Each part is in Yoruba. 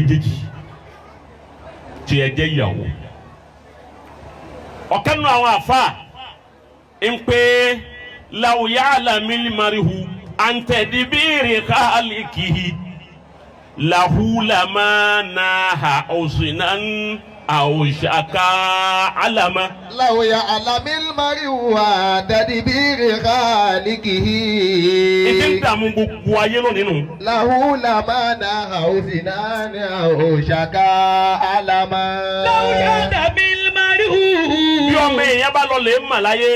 méjèèjì tí ẹ jẹ́ ìyàwó ọ̀kan nínú àwọn àfa ń pé law ya'lamil mar'u an tadbiri khaliqihi lahu lama naha usnan aw shaka alama. law ya'lamil mar'u an tadbiri khaliqihi. ìdí ń dààmú gbogbo ayé lónìí nù. lahu lama naha usnan aw shaka alama. law ya'lamil mar'u. bí ọmọ èèyàn bá lọ lè mà láyé.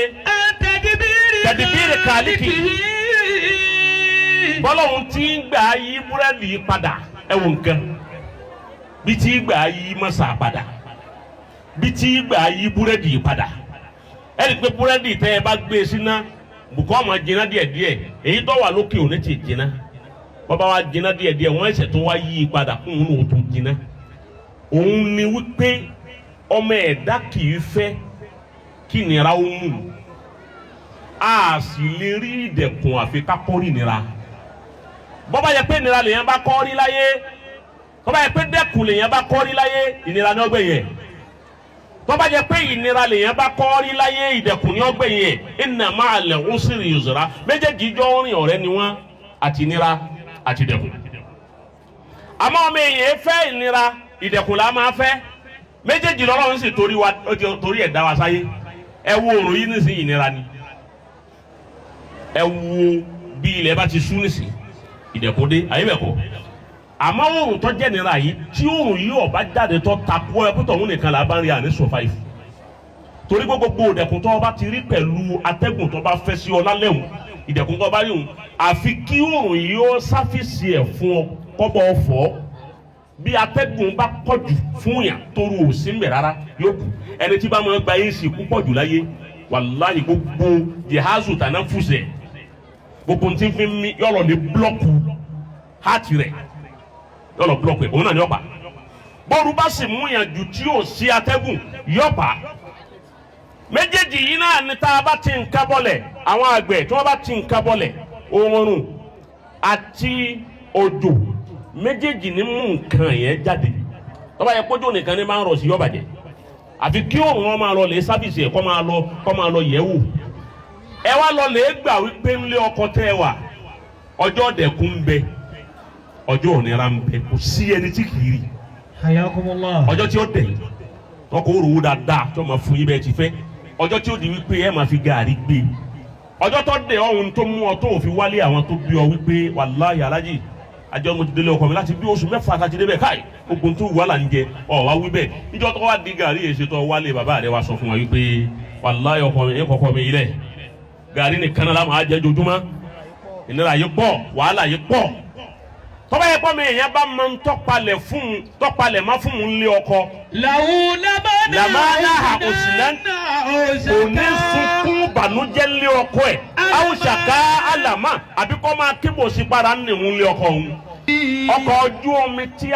tadbiri khaliqihi. bọ́lọ́hún tí ń gbà yí búrẹ́dì padà ẹ̀wọ̀n nǹkan bí tí ń gbà yí mọ́sà padà bí tí ń gbà yí búrẹ́dì padà ẹ̀rí pé búrẹ́dì tẹ́ ẹ bá gbé e síná bùkọ́ ọmọ jiná díẹ̀díẹ̀ èyí tó wà lókè òní ti jiná bọ́bá wa jiná díẹ̀díẹ̀ wọ́n ẹsẹ̀ tó wá yí padà kún un ò tó jiná òun ni wípé ọmọ ẹ̀dá kì í fẹ́ kí nira ó mú a sì lè rí ìdẹ̀kùn àfi ká kọ́ rí nira bọ́bá yẹ pé ìnira lèyàn bá kọ́ rí láyé bọ́bá yẹ pé dẹ́kun lèyàn bá kọ́ rí láyé ìnira ní ọgbẹ́ yẹn bọ́bá yẹ pé ìnira lèyàn bá kọ́ rí láyé ìdẹ̀kun ní ọgbẹ́ yẹn inna ma'al usri yusra méjèèjì jọ rìn ọ̀rẹ́ ni wọ́n àti ìnira àti ìdẹ̀kun àmọ́ ọmọ èèyàn fẹ́ ìnira ìdẹ̀kun la máa fẹ́ méjèèjì lọ́lọ́run sì torí ẹ̀ dá wa sáyé ẹ wo òrùn yìí nísìnyí ìnira ni ẹ wo bí ilẹ̀ bá ti sú nísìnyí ìdẹ̀kùn dé ayé bẹ̀ kọ́ àmọ́ òòrùn tó jẹ́ nira yìí tí òòrùn yìí ọba jáde tó takò ẹ pé tọ̀hún nìkan là bá ń rí àní survive torí gbogbo ìdẹ̀kùn tó bá ti rí pẹ̀lú atẹ́gùn tó bá fẹ́ sí ọ lálẹ́ òun ìdẹ̀kùn tó bá rí òun àfi kí òòrùn yìí ó sáfìsì ẹ̀ fún ọ kọ́bọ̀ ọ̀fọ́ bí atẹ́gùn bá pọ̀jù fún yàn toru ò sí mbẹ̀ rárá yóò kù ẹni tí bá máa gba ac púpọ̀ jù láyé wàláyé gbogbo jehazu tàná fúsẹ̀ gbogbo ntí fi mi yọlọ ní blọọkù hàtì rẹ yọlọ blọọkù ẹ òun náà ní ọpa bọ́ọ̀rù bá sì mú yàn jù tí yóò sí atẹ́gùn yọpa méjèèjì yìí náà ní tá a bá ti ń kábọ̀lẹ̀ àwọn àgbẹ̀ tí wọ́n bá ti ń kábọ̀lẹ̀ oorun àti òjò méjèèjì ní mú nǹkan yẹn jáde tọ́ba yẹ kójú nìkan ní máa ń rọ̀ sí yọ̀bàjẹ́ àfi kí òun wọn máa lọ lè sábìsì ẹ̀ kọ́ máa lọ yẹ̀ wò ẹ wá lọ lè gbà wípé ńlé ọkọ tẹ ẹ wà ọjọ́ dẹ̀kun ń bẹ ọjọ́ òníra ń bẹ kò sí ẹni tí kì í rí Hayakumullah. ọjọ́ tí ó dẹ̀ ọkọ̀ òrùwò dáadáa tí wọ́n máa fún yín bẹ́ẹ̀ ti fẹ́ ọjọ́ tí ó di wípé ẹ máa fi gàrí gbé ọjọ́ tó dẹ̀ ọ̀hún tó mú ọ tó fi wálé àwọn tó bí ọ wípé wàláhì alájì àjọ mo ti délé ọkọ mi láti bí oṣù mẹ́fà àtàtì débẹ̀ káì ogun tó wà là ń jẹ ọ wá wí bẹ́ẹ̀ níjọ́ tó wá di gàrí èsì tó wálé bàbá rẹ wá sọ fún wa wípé wàláhì ọkọ mi kọkọ mi yìí rẹ gàrí nìkan náà la máa jẹ jojúmọ́ ìnira yìí pọ̀ wàhálà yìí pọ̀ tọ́ba yẹ kọ́ mi èèyàn bá máa ń tọ́palẹ̀ má fún un lé ọkọ. làwọn lamana òsínà kò ní sunkún bànújẹ́ lé ọkọ ẹ̀ àwùsàká àlàmà àbí kọ́ máa kébò sí para nìhun lé ọkọ òun. ọkọ̀ ojú omi tí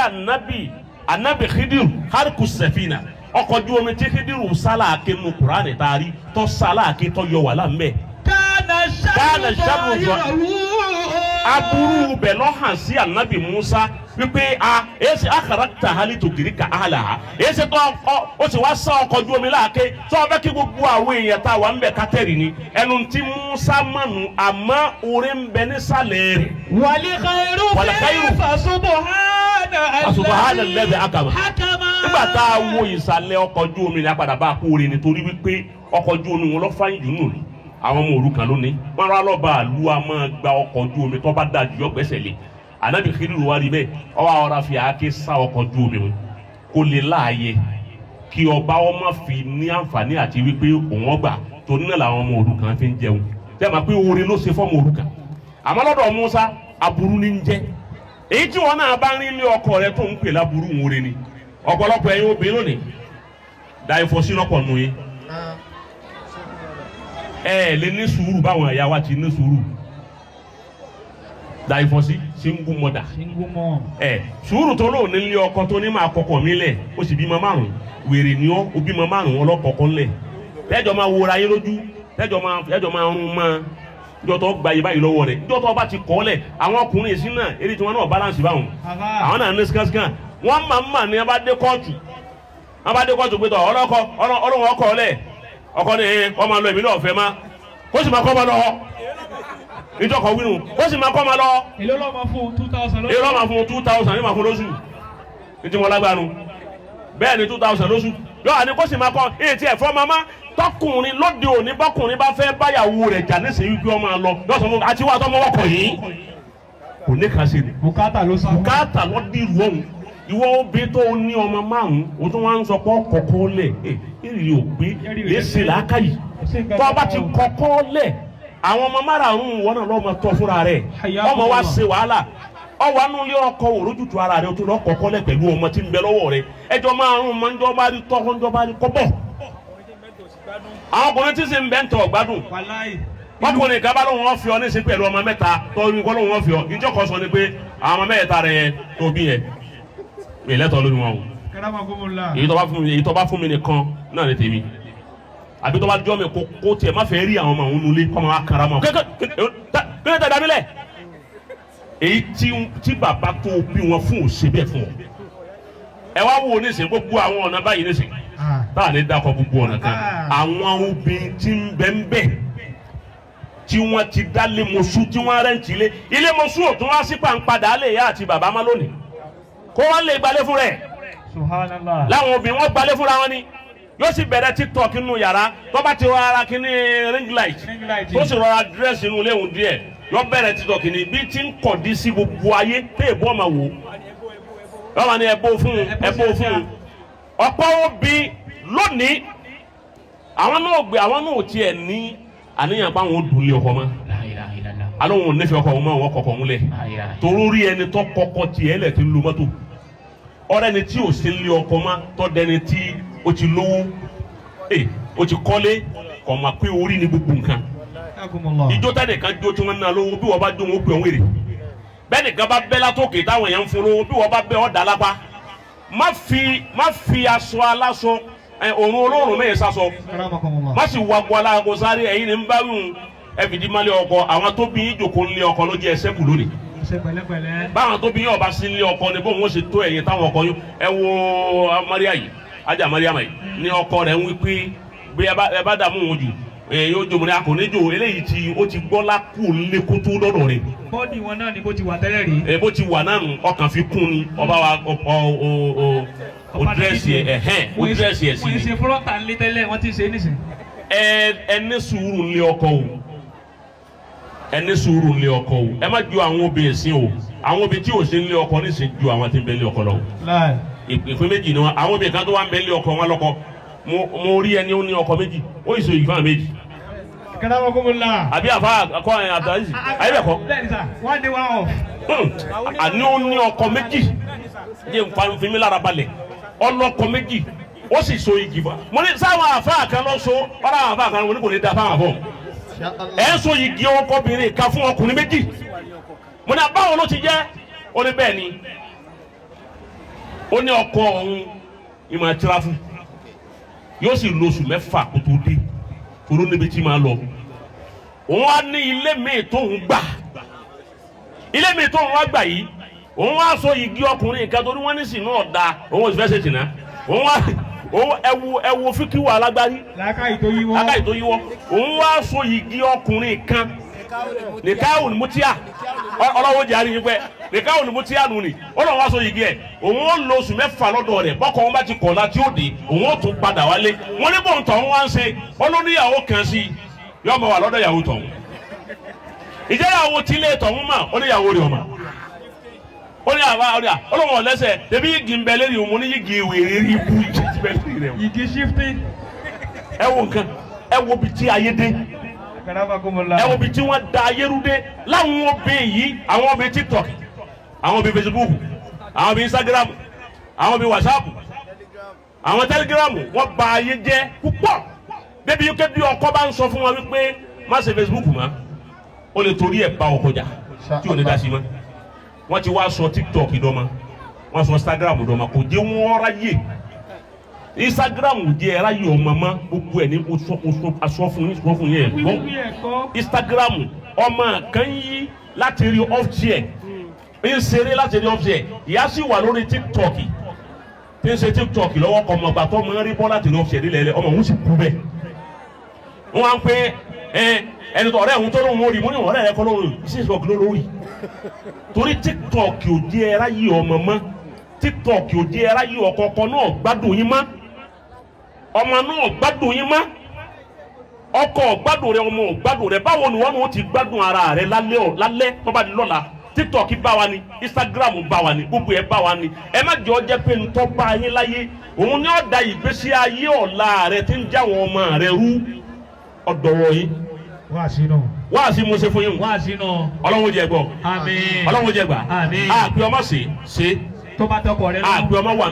anabi Khidiru hariku sefina ọkọ̀ ojú omi tí Khidiru sálàkè nu Kùránì taari tó sálàkè tó yọ wàhálà mbẹ. kánà sàrù aburú bẹ̀ lọ́ hàn sí anabi Musa wípé èsì akarakta hali tó gírí ka ala ha èsì tó ó sì wá sá ọkọ̀ ojú omi láàké tó ọbẹ̀ kí gbogbo àwọn èèyàn tá a wà ń bẹ̀ kátẹ́rì ni ẹnu tí Musa mánu àmọ́ orí ń bẹ nísàlẹ̀ rẹ̀. wàlíkàyèrú fasubahana lẹ́dẹ̀ akama nígbà tá a wo ìsàlẹ̀ ọkọ̀ ojú omi ní apàdà bá a kó orin nítorí wípé ọkọ̀ ojú omi wọn lọ́ fáyín jù nù àwọn ọmọ òrukàn lónìí wọn rà lọ́ba àlùwà máa gba ọkọ̀ ojú omi tó bá da jù yọ gbẹ́sẹ̀ lé anabi Khidiru wá rí bẹ́ẹ̀ ọwọ́ àwọn ará fi àáké sá ọkọ̀ ojú omi mu kó lè láàyè kí ọba ọmọ fi ní àǹfààní àti wípé òun ọgbà torí náà làwọn ọmọ òrukàn fi ń jẹun tẹ́ ma pé oore ló ṣe fọ́mọ òrukàn àmọ́ lọ́dọ̀ Musa aburú ní ń jẹ́ èyí tí wọn náà bá ń rí ní ọkọ rẹ tó ń pè láburú ń wọlé ni ọ̀pọ̀lọpọ̀ ẹ̀yin obìnrin lónìí da ìfọ̀sínọ́pọ̀ nù yín lè ní sùúrù báwọn ẹ̀yà wa ti ní sùúrù da ìfọ̀sí single mother sùúrù tó lóun ní ilé ọkọ tó ní máa kọkọ mi lẹ̀ ó sì bímọ márùn wèrè ni ó bímọ márùn ọlọ́kọ̀ọ̀kan lẹ̀ tẹ́jọ́ máa wọra yín lójú tẹ́jọ́ máa rún mọ́ ìjọ tó gba ìbáyìí lọ́wọ́ rẹ̀ ìjọ tó bá ti kọ́ lẹ̀ àwọn ọkùnrin sí náà eré tí wọn náà balance báwọn àwọn náà ní skankan wọ́n máa ní abádé kóòtù pé tọ̀ ọlọ́wọ́ ọkọ̀ ọ̀lẹ̀ ọkọ̀ ní ọmọ lọ ìbílẹ̀ ọ̀fẹ́ má kó sì máa kọ́ máa lọ ìjọkọ̀ wínú kó sì máa kọ́ máa lọ. èló ló máa fún 2000 lóṣù. èló ló máa fún 2000 ní máa fún lóṣù ní tí wọ́n lágbánu bẹ́ẹ̀ ni 2000 lóṣù yọ àní kó sì máa kọ́ èyí tí ẹ̀fọ́ máa má tọkùnrin lóde òní bọ́kùnrin bá fẹ́ báyàwó rẹ̀ jà nísìnyí wípé ọmọ lọ lọ́sọ̀ fún àti wà tọ́mọ wọ́kọ̀ yìí kò ní kan sí ni. bùkátà ló sá. bùkátà ló di ìlú ọ̀hún ìwọ obìnrin tó ní ọmọ márùn-ún o tún wá ń sọ pé kọ̀kọ́ lẹ̀ èrè òpé lèsì làákàyè tó bá ti kọ̀kọ́ lẹ̀ àwọn ọmọ márùn-ún wọn náà lọ́mọ tọ́ fúnra rẹ̀ ọmọ wa ṣe wàhálà ọwọ́ anú ilé ọkọ òrójútu ara rẹ̀ o tún lọ kọ̀kọ́ lẹ̀ pẹ̀lú ọmọ tí ń bẹ lọ́wọ́ rẹ̀ ẹjọ́ márùn-ún máa ń jọ bá rí tọ́kọ́ ń jọ bá rí kọ́bọ̀ àwọn ọkùnrin tí sì ń bẹ́ ń tọ̀ gbádùn ọkùnrin kan bá lóun wọn fi ọ ní sí pẹ̀lú ọmọ mẹ́ta tọ́jú kọ́ lóun wọn fi ọ ìjọ kan sọ ni pé àwọn ọmọ mẹ́ta rẹ̀ tó bí yẹn mi lẹ́tọ̀ lórí wọn o èyí tó bá fún mi nìkan náà ní tèmi àbí tó bá jọ́ mi kó tiẹ̀ má fẹ́ rí àwọn ọmọ òun nulẹ̀ kọ́ máa kára mọ́ kékeré tẹ̀ dábílẹ̀ èyí tí bàbá tó bí wọn fún òsè bẹ́ẹ̀ fún ọ ẹ wá wo nísìnyí gbogbo àwọn ọ̀nà báyìí nísìnyí táà ní dákọ̀ gbogbo ọ̀nà kan àwọn obìnrin tí ń bẹ ń bẹ tí wọ́n ti dá lé mọ̀sú tí wọ́n rẹ́ǹtì lé ilé mọ̀sú ò tún wá sí pàǹpadà lè yá àti bàbá má lónìí kó wọ́n lè gbalẹ̀ fún rẹ̀ Subhanallah. láwọn obìnrin wọ́n gbalẹ̀ fúnra wọn ni yóò sì bẹ̀rẹ̀ TikTok nínú yàrá tó bá ti rọra kí ní ring light tó sì rọra dírẹ́sì inú léwu díẹ̀ yóò bẹ̀rẹ̀ TikTok ni bí ti ń kọ̀dí sí gbogbo ayé tẹ́ èbó ọmọ wò yóò wà ní ẹ̀bó fún ọ̀pọ̀ obì lónìí àwọn náà tiẹ̀ ní àníyàn pa àwọn òdùnlé ọkọ mọ́ alóhùn onífẹ́ ọkọ wọn mọ́ àwọn kọ̀ọ̀kan wọn lẹ̀ torórí ẹni tó kọ́kọ́ tiẹ̀ lẹ̀ ti ń lo mọ́tò ọ̀rẹ́ ni tí ò sí lé ọkọ mọ́ tọ́ dẹni tí ó ti lówó ó ti kọ́lé kọ̀ mà pé orí ni gbogbo nǹkan ìjó tẹ́nìkan jó tí wọ́n ń ná lówó bí wọ́n bá jó wọn ó pè wọ́n wèrè bẹ́ẹ̀ nìkan bá bẹ́ látòkè táwọn èèyàn ń fún lówó bí wọ́n bá bẹ́ ọ́ dà lápá má fi aṣọ aláṣọ òrùn olóòrùn mẹ́yẹ sásọ má sì wá gbọ́ aláàgọ́ sáré ẹ̀yin ní ń bá wíwùn ẹ̀fìdí má lé ọkọ àwọn tó bí yín jòkó ń lé ọkọ ló jẹ́ ẹsẹ̀ kù lónìí báwọn tó bí yín ọba sí ń lé ọkọ ni bóun ó ṣe tó ẹ̀yìn táwọn ọkọ yín ẹ wo Maria yìí ajá Maria yìí ní ọkọ rẹ̀ ń wí pé bí ẹ bá dààmú wọn jù yóò jòmùnì akọ̀nẹ́jò eléyìí tí ó ti gbọ́ lákù lé kó tó lọ́dọ̀ rẹ̀. bọ́ọ̀dì wọn náà ni bó ti wà tẹ́lẹ̀ rí. bó ti wà náà nù ọkàn fi kún ni ọba wa o dírẹ́sì ẹ̀ o dírẹ́sì ẹ̀ sí ni. wọ́n ṣe fúlọ́tà ńlẹ̀ tẹ́lẹ̀ wọ́n ti ṣe é nísìn. ẹ ní sùúrù ńlẹ̀ ọkọ o ẹ ní sùúrù ńlẹ̀ ọkọ o ẹ má ju àwọn obìnrin sí o àwọn obìnrin tí ò sí ńlẹ̀ ọkọ nísìn ju àwọn tí ń bẹ ńlẹ̀ ọkọ lọ. ìpín méjì ni wọn àwọn obìnrin kan tó wà ń bẹ ńlẹ̀ ọkọ wọn lọ́kọ mo rí ẹni ó ní ọkọ méjì ó yìí so ìfá méjì. kẹlẹ́wọ̀n kó mo la. àbí àfa akọ ẹ̀ àtàlẹ́sì ayé bẹ̀ kọ́. bẹ́ẹ̀ni sà one day one off. àní ó ní ọkọ méjì jẹ́ nfààní mi lára balẹ̀ ọlọ́kọ méjì ó sì so igi fa. mo ní sáwọn àfa kan lọ so ọ̀rọ̀ àwọn àfa kan mo ní kò ní da fáwọn àbọ̀. ẹ̀ ń so igi ọkọbìnrin kan fún ọkùnrin méjì. mo ní abáwọn ló ti jẹ́ ó ní bẹ́ẹ̀ ni ó ní ọkọ ọ̀hún ìmọ̀ ẹ̀tìráfù yóò sì lo oṣù mẹ́fà kó tó dé toró níbi tí máa lọ òun á ní ilé míì tó ń gbà ilé míì tó ń wá gbà yìí òun á so igi ọkùnrin kan torí wọ́n ní sínú ọ̀dà òun ò sì fẹ́ ṣe tìǹà òun á ẹwu fíkíwà alágbárí làákàyè tó yíwọ́ òun á so igi ọkùnrin kan nìkáwùn mutia ọlọ́wọ́ jẹ́ àríyìn pẹ́ nìkáwùn mutia nù ni ọlọ́wọ́ wá so igi ẹ̀ òun ó lo oṣù mẹ́fà lọ́dọ̀ rẹ̀ bọ́kọ̀ wọn bá ti kọ̀ láti ó dé òun ó tún padà wálé wọn ní bòun tọ̀hún wá ń ṣe olóníyàwó kan sí yóò mọ̀ wà lọ́dọ̀ ìyàwó tọ̀hún ìjẹ́yàwó tí ilé tọ̀hún mà oníyàwó rẹ̀ ọ̀mà ọlọ́wọ́ lẹ́sẹ̀ tẹ̀bí yìgì ń bẹ lérí òun ní yìgì wèrè rí ibú yìgì shifting. ẹ wo nǹkan ẹ wo bi tí ayé dé ẹ wo bi tí wọ́n da ayérúdé láwọn obìnrin yìí àwọn obìnrin TikTok àwọn obìnrin Facebook àwọn obìnrin Instagram àwọn obìnrin WhatsApp àwọn Telegram wọ́n bà ayé jẹ́ púpọ̀ débi yìí bí ọkọ bá ń sọ fún wọn wípé má ṣe Facebook mọ́ ó lè torí ẹ̀ bá ọkọ jà tí ò ní dá sí mọ́ wọ́n ti wá sọ TikTok dọ́mọ wọ́n sọ Instagram dọ́mọ kò jẹ́ wọ́n ráyè Instagram jẹ́ ráyè ọmọ mọ́ gbogbo ẹ̀ ní aṣọ fún yẹn gbọ́ Instagram ọmọ kan yí láti rí off chair ń ṣeré láti rí off chair ìyá sì wà lórí TikTok tí ń ṣe TikTok lọ́wọ́ kọ́ ọmọ gbàtọ́ mọ́ rí bọ́lá tì ní ọ̀fẹ́ nílẹ̀ ọmọ òun sì kú bẹ́ẹ̀. wọ́n wá ń pé ẹni tó ọ̀rẹ́ òun tó lóun ó rí mo ní ọ̀rẹ́ rẹ kọ́ lóun TikTok ló lórí torí TikTok ò jẹ́ ẹ̀rá yìí ọmọ mọ́ TikTok ò jẹ́ ẹ̀rá yìí ọ̀kọ̀ọ̀kan náà gbádùn yín mọ́ ọmọ náà gbádùn yín mọ́ ọkọ gbádùn rẹ ọmọ gbádùn rẹ báwo ni wọn náà ti gbádùn ara rẹ lálẹ́ tó bá di lọ́la TikTok bá wa ni Instagram bá wa ni gbogbo ẹ bá wa ni ẹ má jọ jẹ́ pé ntọ́ bá yín láyé òun ni ó da ìgbésí ayé ọ̀la rẹ tí ń já wọn ọmọ rẹ rú ọ̀dọ̀wọ̀ yín. wáàsí mo ṣe fún yín. Ọlọ́run jẹ gbọ́. Àmín. Ọlọ́run jẹ gbà. Àmín. àpè ọmọ ṣe. tó bá tọkọ rẹ lọ́rùn. àpè ọmọ wà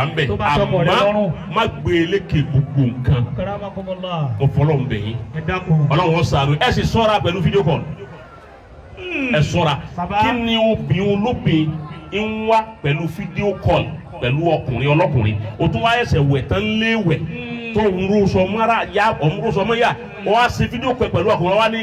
ń bẹ̀ tó bá tọkọ rẹ lọ́rùn. má gbé lékè gbogbo nǹkan. Karamakumullah. mo fọlọ́ ń bẹ̀ yín. ẹ dákun. Ọlọ́run wọn sàánú ẹ sì ṣọ́ra pẹ̀lú fídíò kọ́ọ̀lù ẹ ṣọ́ra kí ni obìnrin olóbìn ń wá pẹ̀lú fídíò kọ́ọ̀lù pẹ̀lú ọkùnrin ọlọ́kùnrin o tún wá ẹsẹ̀ wẹ̀ tán léwẹ̀ tó ń ro sọmọ́ra ya ọ̀n ro sọmọ́ yá wọ́n á ṣe fídíò kọ́ọ̀lù pẹ̀lú ọkùnrin wa ní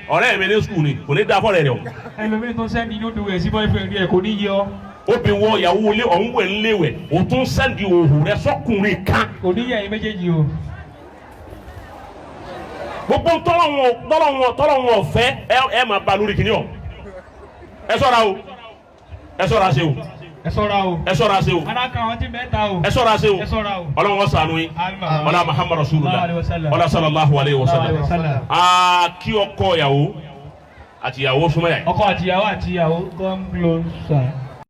ọ̀rẹ́ mi ní skul ni kò ní dá fọ́ọ̀rẹ́ rẹ̀ o. ẹlòmíín tó sẹ́ni inú dùn ẹ̀ sí boyfriend rẹ̀ kò ní yọ. obìnrin wọ ìyàwó ilé ọ̀hún wẹ̀ ń léwẹ̀ o tún sẹ́ndì òhù rẹ sọ́kùnrin kan. kò ní yẹ ẹ̀yin méjèèjì o. gbogbo tọ́lọ́wọ́n ọ̀fẹ́ ẹ máa ba lórí kìnìún ẹ ṣọ́ra o ẹ ṣọ́ra ṣe o ẹ ṣọ́ra o ẹ ṣọ́ra ṣe o alaka àwọn tí mẹ́ta o ẹ ṣọ́ra ṣe o ẹ ṣọ́ra o Ọlọ́run wọn ṣàánú yín Àmín. ọlá Muhammad Rasulullah ọlá sallallahu alayhi wa sallam kí ọkọ ìyàwó àti ìyàwó súnmọ́ yà. ọkọ àtìyàwó come closer.